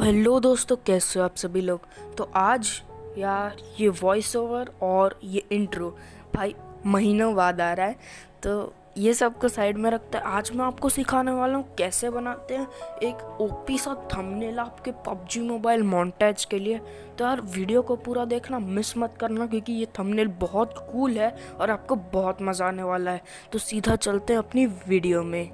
Hello दोस्तों, कैसे हो आप सभी लोग। तो आज यार ये वॉइस ओवर और ये इंट्रो भाई महीनों बाद आ रहा है। तो ये सब को साइड में रखते हैं, आज मैं आपको सिखाने वाला हूँ कैसे बनाते हैं एक ओपी सा थंबनेल आपके पबजी मोबाइल मोंटेज के लिए। तो यार वीडियो को पूरा देखना, मिस मत करना, क्योंकि ये थंबनेल बहुत कूल है और आपको बहुत मज़ा आने वाला है। तो सीधा चलते हैं अपनी वीडियो में।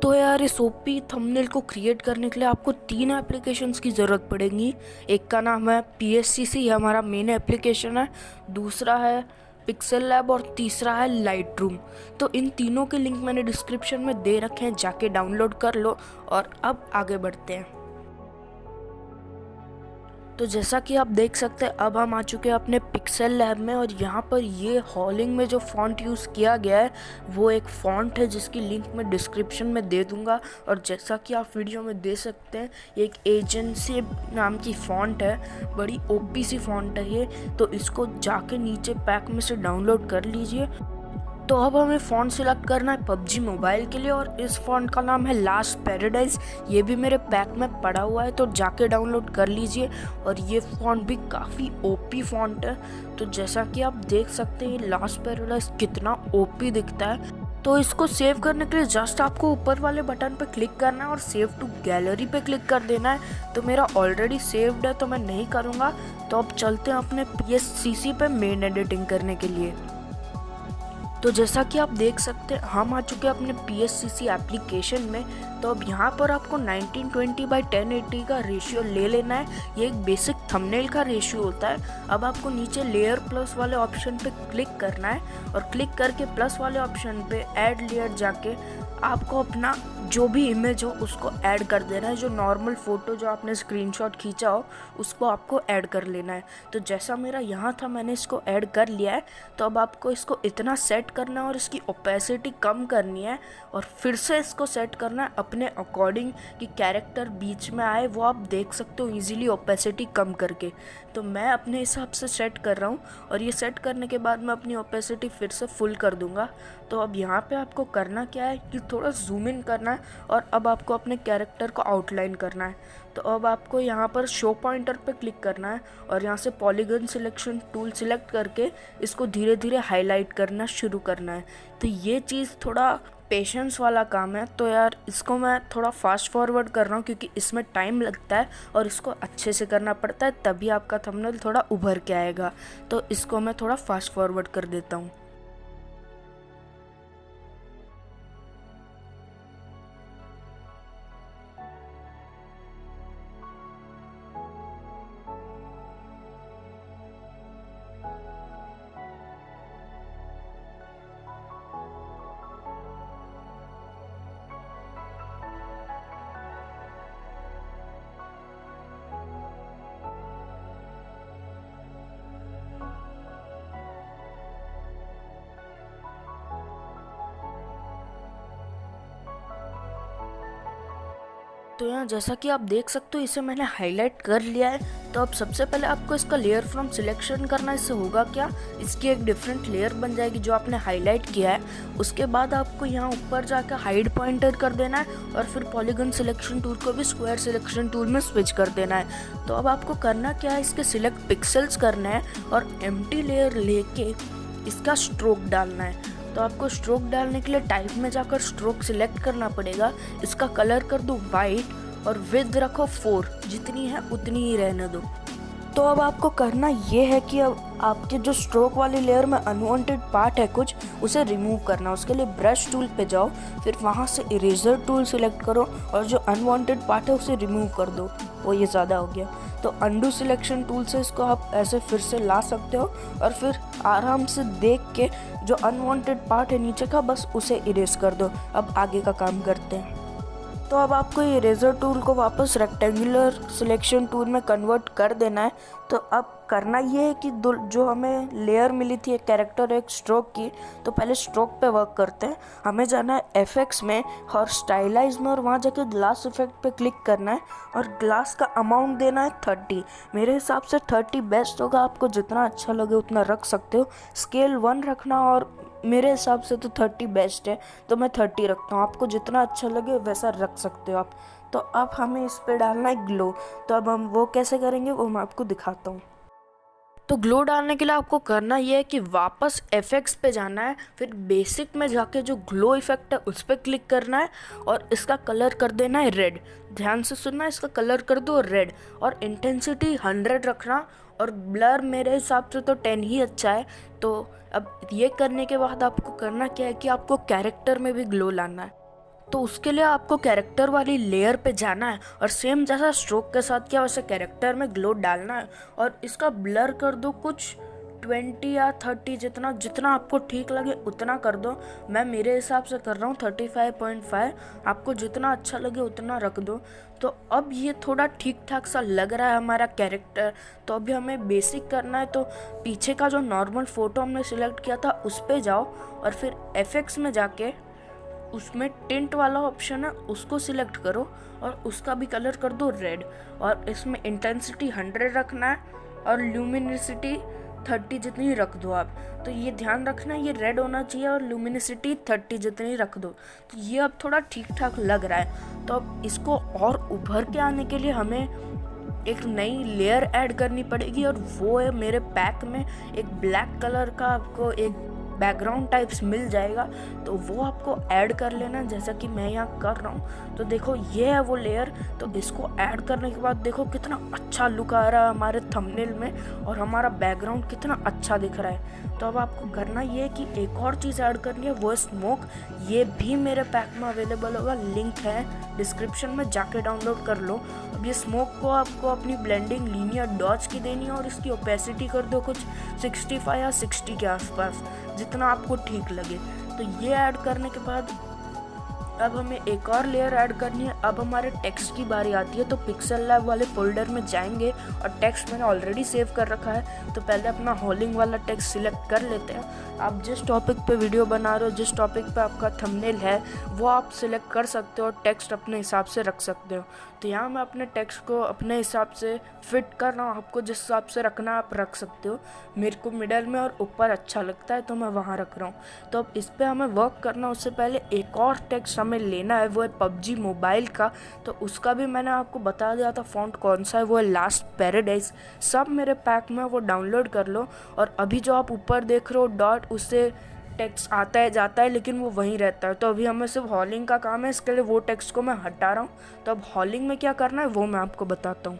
तो यार इस ओपी थंबनेल को क्रिएट करने के लिए आपको 3 एप्लीकेशंस की ज़रूरत पड़ेगी। एक का नाम है PSCC, ये हमारा मेन एप्लीकेशन है। दूसरा है पिक्सेल लैब और तीसरा है लाइट रूम। तो इन तीनों के लिंक मैंने डिस्क्रिप्शन में दे रखे हैं, जाके डाउनलोड कर लो। और अब आगे बढ़ते हैं। तो जैसा कि आप देख सकते हैं, अब हम आ चुके हैं अपने पिक्सेल लैब में और यहाँ पर ये हॉलिंग में जो फ़ॉन्ट यूज़ किया गया है वो एक फ़ॉन्ट है जिसकी लिंक मैं डिस्क्रिप्शन में दे दूँगा। और जैसा कि आप वीडियो में देख सकते हैं, ये एक एजेंसी नाम की फ़ॉन्ट है, बड़ी ओपी सी फ़ॉन्ट है ये। तो इसको जाके नीचे पैक में से डाउनलोड कर लीजिए। तो अब हमें फ़ॉन्ट सिलेक्ट करना है पबजी मोबाइल के लिए, और इस फ़ॉन्ट का नाम है लास्ट पैराडाइज। ये भी मेरे पैक में पड़ा हुआ है, तो जाके डाउनलोड कर लीजिए। और ये फ़ॉन्ट भी काफ़ी ओपी फ़ॉन्ट है। तो जैसा कि आप देख सकते हैं, ये लास्ट पैराडाइज कितना ओपी दिखता है। तो इसको सेव करने के लिए जस्ट आपको ऊपर वाले बटन पर क्लिक करना है और सेव टू गैलरी पे क्लिक कर देना है। तो मेरा ऑलरेडी सेव्ड है, तो मैं नहीं करूँगा। तो अब चलते हैं अपने PSCC पे मेन एडिटिंग करने के लिए। तो जैसा कि आप देख सकते हैं, हम आ चुके हैं अपने PSCC एप्लीकेशन में। तो अब यहाँ पर आपको 1920x1080 का रेशियो ले लेना है। ये एक बेसिक थंबनेल का रेशियो होता है। अब आपको नीचे लेयर प्लस वाले ऑप्शन पे क्लिक करना है और क्लिक करके प्लस वाले ऑप्शन पे ऐड लेयर जाके आपको अपना जो भी इमेज हो उसको ऐड कर देना है। जो नॉर्मल फ़ोटो जो आपने स्क्रीनशॉट खींचा हो उसको आपको ऐड कर लेना है। तो जैसा मेरा यहाँ था, मैंने इसको ऐड कर लिया है। तो अब आपको इसको इतना सेट करना है और इसकी ओपेसिटी कम करनी है और फिर से इसको सेट करना है अपने अकॉर्डिंग कि कैरेक्टर बीच में आए। वो आप देख सकते हो ईजिली ओपेसिटी कम करके। तो मैं अपने हिसाब से सेट कर रहा हूँ और ये सेट करने के बाद मैं अपनी ओपेसिटी फिर से फुल कर दूँगा। तो अब यहाँ पे आपको करना क्या है कि थोड़ा जूम इन करना है और अब आपको अपने कैरेक्टर को आउटलाइन करना है। तो अब आपको यहाँ पर शो पॉइंटर पे क्लिक करना है और यहाँ से पॉलीगन सिलेक्शन टूल सिलेक्ट करके इसको धीरे धीरे हाईलाइट करना शुरू करना है। तो ये चीज़ थोड़ा पेशेंस वाला काम है। तो यार इसको मैं थोड़ा फास्ट फॉरवर्ड कर रहा हूँ क्योंकि इसमें टाइम लगता है और इसको अच्छे से करना पड़ता है, तभी आपका थंबनेल थोड़ा उभर के आएगा। तो इसको मैं थोड़ा फास्ट फॉरवर्ड कर देता हूँ। तो यहाँ जैसा कि आप देख सकते हो, इसे मैंने हाईलाइट कर लिया है। तो अब सबसे पहले आपको इसका लेयर फ्रॉम सिलेक्शन करना है। इससे होगा क्या, इसकी एक डिफरेंट लेयर बन जाएगी जो आपने हाईलाइट किया है। उसके बाद आपको यहाँ ऊपर जाकर हाइड पॉइंटर कर देना है और फिर पॉलीगन सिलेक्शन टूल को भी स्क्वायर सिलेक्शन टूल में स्विच कर देना है। तो अब आपको करना क्या है, इसके सिलेक्ट पिक्सल्स करना है और एम्प्टी लेयर लेके इसका स्ट्रोक डालना है। तो आपको स्ट्रोक डालने के लिए टाइप में जाकर स्ट्रोक सिलेक्ट करना पड़ेगा। इसका कलर कर दो वाइट और विड्थ रखो 4, जितनी है उतनी ही रहने दो। तो अब आपको करना ये है कि अब आपके जो स्ट्रोक वाली लेयर में अनवांटेड पार्ट है कुछ, उसे रिमूव करना। उसके लिए ब्रश टूल पे जाओ, फिर वहाँ से इरेजर टूल सिलेक्ट करो और जो अनवांटेड पार्ट है उसे रिमूव कर दो। वो ये ज़्यादा हो गया। तो अंडू सिलेक्शन टूल से इसको आप ऐसे फिर से ला सकते हो और फिर आराम से देख के जो अनवांटेड पार्ट है नीचे का, बस उसे इरेज कर दो। अब आगे का काम करते हैं। तो अब आपको ये इरेजर टूल को वापस रेक्टेंगुलर सिलेक्शन टूल में कन्वर्ट कर देना है। तो अब करना ये है कि जो हमें लेयर मिली थी एक कैरेक्टर एक स्ट्रोक की, तो पहले स्ट्रोक पे वर्क करते हैं। हमें जाना है एफएक्स में और स्टाइलाइज में और वहाँ जाके ग्लास इफेक्ट पे क्लिक करना है और ग्लास का अमाउंट देना है 30। मेरे हिसाब से 30 बेस्ट होगा, आपको जितना अच्छा लगे उतना रख सकते हो। स्केल 1 रखना और मेरे हिसाब से तो 30 बेस्ट है, तो मैं 30 रखता हूँ। आपको जितना अच्छा लगे वैसा रख सकते हो आप। तो अब हमें इस पे डालना है ग्लो। तो अब हम वो कैसे करेंगे वो मैं आपको दिखाता हूँ। तो ग्लो डालने के लिए आपको करना ये है कि वापस एफेक्ट्स पे जाना है, फिर बेसिक में जाके जो ग्लो इफेक्ट है उस पर क्लिक करना है और इसका कलर कर देना है रेड। ध्यान से सुनना, इसका कलर कर दो रेड और इंटेंसिटी 100 रखना और ब्लर मेरे हिसाब से तो 10 ही अच्छा है। तो अब ये करने के बाद आपको करना क्या है कि आपको कैरेक्टर में भी ग्लो लाना है। तो उसके लिए आपको कैरेक्टर वाली लेयर पे जाना है और सेम जैसा स्ट्रोक के साथ किया वैसे कैरेक्टर में ग्लो डालना है और इसका ब्लर कर दो कुछ 20 या 30, जितना जितना आपको ठीक लगे उतना कर दो। मैं मेरे हिसाब से कर रहा हूँ 35.5, आपको जितना अच्छा लगे उतना रख दो। तो अब ये थोड़ा ठीक ठाक सा लग रहा है हमारा कैरेक्टर। तो अभी हमें बेसिक करना है, तो पीछे का जो नॉर्मल फ़ोटो हमने सिलेक्ट किया था उस पर जाओ और फिर एफेक्ट्स में जाके उसमें टिंट वाला ऑप्शन है उसको सिलेक्ट करो और उसका भी कलर कर दो रेड और इसमें इंटेंसिटी 100 रखना है और ल्यूमिनिसिटी 30 जितनी रख दो आप। तो ये ध्यान रखना ये रेड होना चाहिए और ल्यूमिनिसिटी 30 जितनी रख दो। तो ये अब थोड़ा ठीक ठाक लग रहा है। तो अब इसको और उभर के आने के लिए हमें एक नई लेयर ऐड करनी पड़ेगी और वो है मेरे पैक में एक ब्लैक कलर का आपको एक बैकग्राउंड टाइप्स मिल जाएगा। तो वो आपको ऐड कर लेना जैसा कि मैं यहाँ कर रहा हूँ। तो देखो ये है वो लेयर। तो इसको ऐड करने के बाद देखो कितना अच्छा लुक आ रहा है हमारे थंबनेल में और हमारा बैकग्राउंड कितना अच्छा दिख रहा है। तो अब आपको करना ये है कि एक और चीज़ ऐड करनी है, वो है स्मोक। ये भी मेरे पैक में अवेलेबल होगा, लिंक है डिस्क्रिप्शन में, जाके डाउनलोड कर लो। अब ये स्मोक को आपको अपनी ब्लेंडिंग लीनियर डॉट्स की देनी है और इसकी ओपेसिटी कर दो कुछ 65 या 60 के आसपास, जितना आपको ठीक लगे। तो ये ऐड करने के बाद अब हमें एक और लेयर ऐड करनी है। अब हमारे टेक्स्ट की बारी आती है। तो पिक्सल लैब वाले फोल्डर में जाएंगे और टेक्स्ट मैंने ऑलरेडी सेव कर रखा है। तो पहले अपना हॉलिंग वाला टेक्स्ट सिलेक्ट कर लेते हैं। आप जिस टॉपिक पे वीडियो बना रहे हो, जिस टॉपिक पे आपका थंबनेल है, वो आप सिलेक्ट कर सकते हो और टेक्स्ट अपने हिसाब से रख सकते हो। तो यहाँ मैं अपने टेक्स्ट को अपने हिसाब से फिट कर रहा हूँ, आपको जिस हिसाब से रखना आप रख सकते हो। मेरे को मिडल में और ऊपर अच्छा लगता है तो मैं वहाँ रख रहा हूँ। तो अब इस पर हमें वर्क करना, उससे पहले एक और टेक्स्ट हमें लेना है, वो है PUBG मोबाइल का। तो उसका भी मैंने आपको बता दिया था फ़ॉन्ट कौन सा है, वो है लास्ट पैराडाइज। सब मेरे पैक में, वो डाउनलोड कर लो। और अभी जो आप ऊपर देख रहे हो डॉट, उससे टेक्स्ट आता है जाता है लेकिन वो वहीं रहता है। तो अभी हमें सिर्फ हॉलिंग का काम है, इसके लिए वो टेक्स्ट को मैं हटा रहा हूँ। तो अब हॉलिंग में क्या करना है वो मैं आपको बताता हूँ।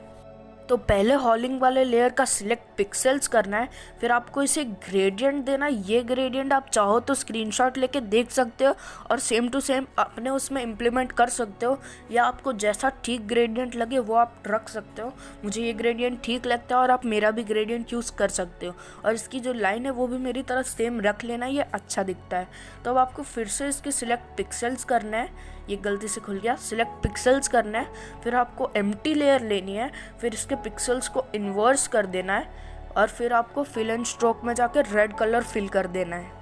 तो पहले हॉलिंग वाले लेयर का सिलेक्ट पिक्सेल्स करना है, फिर आपको इसे ग्रेडियंट देना है। ये ग्रेडियंट आप चाहो तो स्क्रीनशॉट लेके देख सकते हो और सेम टू सेम अपने उसमें इम्प्लीमेंट कर सकते हो, या आपको जैसा ठीक ग्रेडियंट लगे वो आप रख सकते हो। मुझे ये ग्रेडियंट ठीक लगता है और आप मेरा भी ग्रेडियंट यूज़ कर सकते हो। और इसकी जो लाइन है वो भी मेरी तरह सेम रख लेना, ये अच्छा दिखता है। तो अब आपको फिर से इसके सिलेक्ट पिक्सेल्स करना है, ये गलती से खुल गया, सिलेक्ट पिक्सेल्स करना है। फिर आपको एम्प्टी लेयर लेनी है, फिर इसके पिक्सेल्स को इन्वर्स कर देना है और फिर आपको फिल एंड स्ट्रोक में जाकर रेड कलर फिल कर देना है।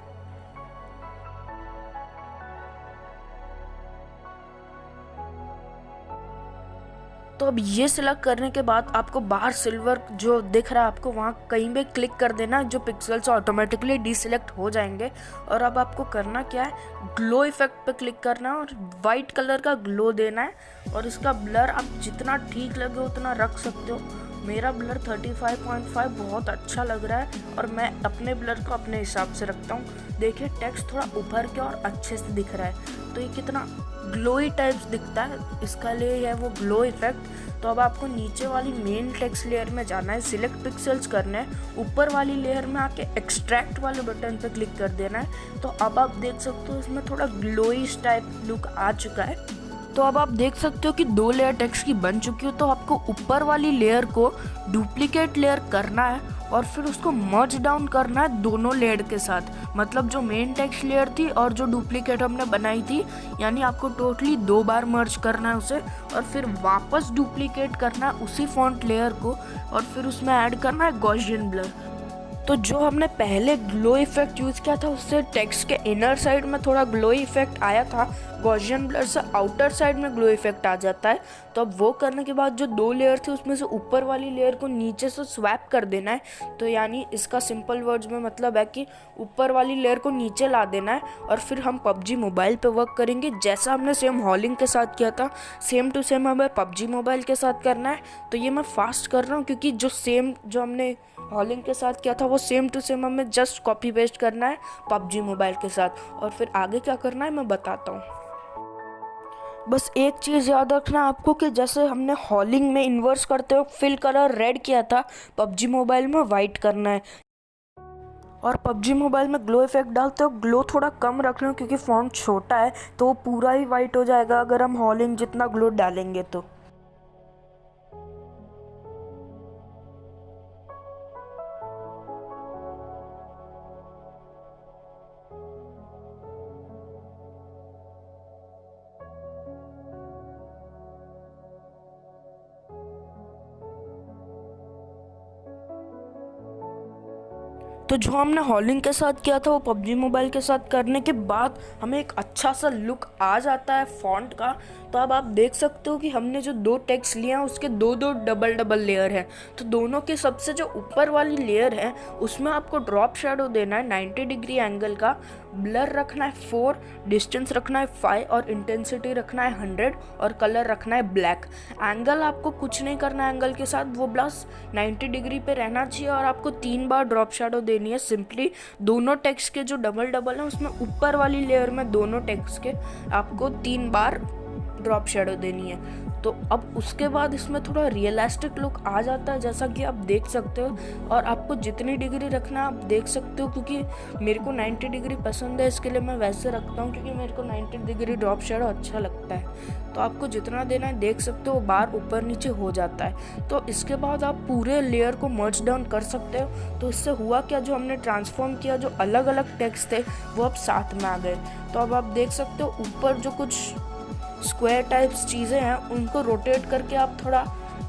तो अब ये सिलेक्ट करने के बाद आपको बाहर सिल्वर जो दिख रहा है आपको, वहाँ कहीं भी क्लिक कर देना, जो पिक्सेल्स ऑटोमेटिकली डीसिलेक्ट हो जाएंगे। और अब आपको करना क्या है, ग्लो इफेक्ट पे क्लिक करना है और वाइट कलर का ग्लो देना है और इसका ब्लर आप जितना ठीक लगे उतना रख सकते हो। मेरा ब्लर 35.5 बहुत अच्छा लग रहा है और मैं अपने ब्लर को अपने हिसाब से रखता हूँ। देखिए टेक्स्ट थोड़ा उभर के और अच्छे से दिख रहा है, तो ये कितना ग्लोई टाइप्स दिखता है, इसका लिए है वो ग्लो इफेक्ट। तो अब आपको नीचे वाली मेन टेक्स्ट लेयर में जाना है, सिलेक्ट पिक्सेल्स करना है, ऊपर वाली लेयर में आके एक्सट्रैक्ट वाले बटन पे क्लिक कर देना है। तो अब आप देख सकते हो इसमें थोड़ा ग्लोइश टाइप लुक आ चुका है। तो अब आप देख सकते हो कि 2 लेयर टेक्स्ट की बन चुकी हो। तो आपको ऊपर वाली लेयर को डुप्लीकेट लेयर करना है और फिर उसको मर्ज डाउन करना है दोनों लेयर के साथ, मतलब जो मेन टेक्स्ट लेयर थी और जो डुप्लीकेट हमने बनाई थी, यानी आपको टोटली 2 बार मर्ज करना है उसे और फिर वापस डुप्लीकेट करना है उसी फॉन्ट लेयर को और फिर उसमें ऐड करना है गॉसियन ब्लर। तो जो हमने पहले ग्लो इफेक्ट यूज़ किया था उससे टेक्स्ट के इनर साइड में थोड़ा ग्लो इफेक्ट आया था, गॉसियन ब्लर से आउटर साइड में ग्लो इफेक्ट आ जाता है। तो अब वो करने के बाद जो 2 लेयर थी उसमें से ऊपर वाली लेयर को नीचे से स्वैप कर देना है। तो यानी इसका सिंपल वर्ड्स में मतलब है कि ऊपर वाली लेयर को नीचे ला देना है और फिर हम पबजी मोबाइल पे वर्क करेंगे। जैसा हमने सेम हॉलिंग के साथ किया था सेम टू सेम हमें पबजी मोबाइल के साथ करना है। तो ये मैं फास्ट कर रहा हूँ क्योंकि जो हमने हॉलिंग के साथ किया था वो सेम टू सेम हमें जस्ट कॉपी पेस्ट करना है पबजी मोबाइल के साथ। और फिर आगे क्या करना है मैं बताता हूँ। बस एक चीज़ याद रखना आपको कि जैसे हमने हॉलिंग में इन्वर्स करते हुए फिल कलर रेड किया था, पबजी मोबाइल में वाइट करना है। और पबजी मोबाइल में ग्लो इफेक्ट डालते हो ग्लो थोड़ा कम रखना क्योंकि फॉन्ट छोटा है तो वो पूरा ही वाइट हो जाएगा अगर हम हॉलिंग जितना ग्लो डालेंगे तो। तो जो हमने हॉलिंग के साथ किया था वो पबजी मोबाइल के साथ करने के बाद हमें एक अच्छा सा लुक आ जाता है फॉन्ट का। तो अब आप देख सकते हो कि हमने जो 2 टेक्स्ट लिए हैं उसके 2 डबल लेयर हैं। तो दोनों के सबसे जो ऊपर वाली लेयर है उसमें आपको ड्रॉप शेडो देना है 90 डिग्री एंगल का, ब्लर रखना है 4, डिस्टेंस रखना है 5 और इंटेंसिटी रखना है 100 और कलर रखना है ब्लैक। एंगल आपको कुछ नहीं करना है एंगल के साथ, वो बस 90 डिग्री पे रहना चाहिए और आपको 3 बार ड्रॉप शेडो देनी है। सिंपली दोनों टेक्स्ट के जो डबल है उसमें ऊपर वाली लेयर में दोनों टेक्स्ट के आपको 3 बार ड्रॉप शेडो देनी है। तो अब उसके बाद इसमें थोड़ा रियलिस्टिक लुक आ जाता है जैसा कि आप देख सकते हो। और आपको जितनी डिग्री रखना है आप देख सकते हो क्योंकि मेरे को 90 डिग्री पसंद है इसके लिए मैं वैसे रखता हूँ क्योंकि मेरे को 90 डिग्री ड्रॉप शेडो अच्छा लगता है। तो आपको जितना देना है देख सकते हो बार ऊपर नीचे हो जाता है। तो इसके बाद आप पूरे लेयर को मर्ज डाउन कर सकते हो। तो इससे हुआ क्या, जो हमने ट्रांसफॉर्म किया जो अलग अलग टेक्स्ट थे वो अब साथ में आ गए। तो अब आप देख सकते हो ऊपर जो कुछ स्क्वायर टाइप्स चीज़ें हैं उनको रोटेट करके आप थोड़ा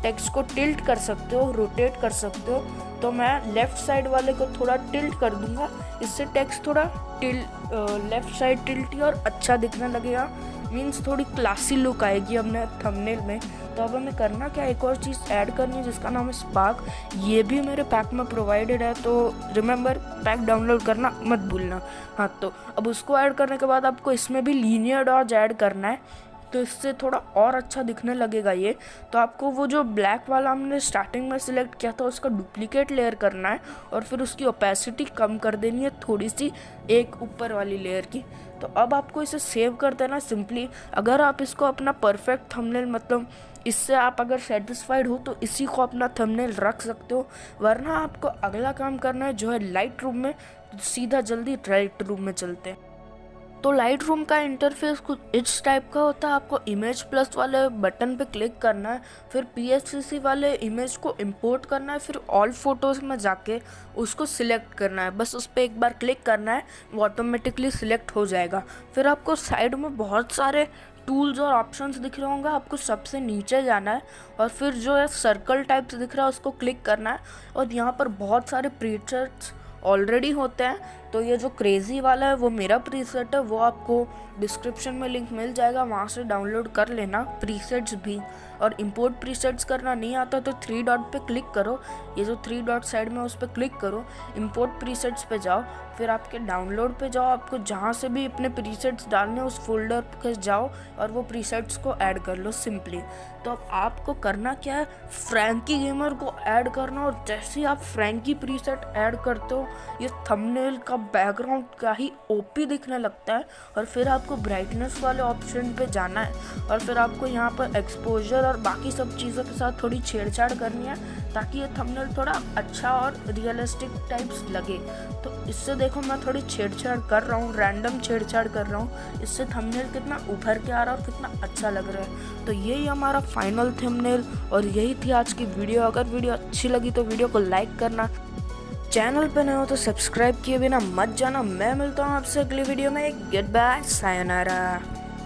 टेक्स्ट को टिल्ट कर सकते हो, रोटेट कर सकते हो। तो मैं लेफ़्ट साइड वाले को थोड़ा टिल्ट कर दूंगा, इससे टेक्स्ट थोड़ा लेफ़्ट साइड टिल्टी और अच्छा दिखने लगेगा, मीन्स थोड़ी क्लासी लुक आएगी हमने थंबनेल में। तो अब हमें करना क्या, एक और चीज़ ऐड करनी है जिसका नाम है स्पार्क। ये भी मेरे पैक में प्रोवाइडेड है तो रिमेंबर पैक डाउनलोड करना मत भूलना। हाँ, तो अब उसको ऐड करने के बाद आपको इसमें भी लीनियर डॉज ऐड करना है तो इससे थोड़ा और अच्छा दिखने लगेगा ये। तो आपको वो जो ब्लैक वाला हमने स्टार्टिंग में सिलेक्ट किया था उसका डुप्लीकेट लेयर करना है और फिर उसकी ओपेसिटी कम कर देनी है थोड़ी सी एक ऊपर वाली लेयर की। तो अब आपको इसे सेव कर देना सिंपली। अगर आप इसको अपना परफेक्ट थंबनेल मतलब इससे आप अगर सेटिस्फाइड हो तो इसी को अपना थंबनेल रख सकते हो, वरना आपको अगला काम करना है जो है लाइट रूम में। सीधा जल्दी लाइट रूम में चलते हैं। तो लाइट रूम का इंटरफेस कुछ इस टाइप का होता है। आपको इमेज प्लस वाले बटन पे क्लिक करना है, फिर PSCC वाले इमेज को इंपोर्ट करना है, फिर ऑल फोटोज़ में जाके उसको सिलेक्ट करना है। बस उस पर एक बार क्लिक करना है, वो ऑटोमेटिकली सिलेक्ट हो जाएगा। फिर आपको साइड में बहुत सारे टूल्स और ऑप्शंस दिख रहे होंगे, आपको सबसे नीचे जाना है और फिर जो है सर्कल टाइप्स दिख रहा है उसको क्लिक करना है। और यहाँ पर बहुत सारे प्रीसेट्स ऑलरेडी होते हैं। तो ये जो क्रेज़ी वाला है वो मेरा प्रीसेट है, वो आपको डिस्क्रिप्शन में लिंक मिल जाएगा, वहाँ से डाउनलोड कर लेना प्रीसेट्स भी। और इंपोर्ट प्रीसेट्स करना नहीं आता तो 3 डॉट पे क्लिक करो, ये जो 3 डॉट साइड में उस पर क्लिक करो, इंपोर्ट प्रीसेट्स पे जाओ, फिर आपके डाउनलोड पे जाओ, आपको जहाँ से भी अपने प्रीसेट्स डालने उस फोल्डर पे जाओ और वो प्रीसेट्स को ऐड कर लो सिंपली। तो अब आपको करना क्या है, फ्रैंकी गेमर को ऐड करना, और जैसे ही आप फ्रैंकी प्रीसेट ऐड करते हो ये थंबनेल का बैकग्राउंड का ही ओपी दिखने लगता है। और फिर आपको ब्राइटनेस वाले ऑप्शन पे जाना है और फिर आपको यहाँ पर एक्सपोजर और बाकी सब चीज़ों के साथ थोड़ी छेड़छाड़ करनी है ताकि ये थंबनेल थोड़ा अच्छा और रियलिस्टिक टाइप्स लगे। तो इससे देखो मैं थोड़ी छेड़छाड़ कर रहा हूँ, रैंडम छेड़छाड़ कर रहा हूँ, इससे थंबनेल कितना उभर के आ रहा है और कितना अच्छा लग रहा है। तो यही हमारा फाइनल थंबनेल और यही थी आज की वीडियो। अगर वीडियो अच्छी लगी तो वीडियो को लाइक करना, चैनल पे नए हो तो सब्सक्राइब किए बिना मत जाना। मैं मिलता हूँ आपसे अगली वीडियो में। Good bye, sayonara.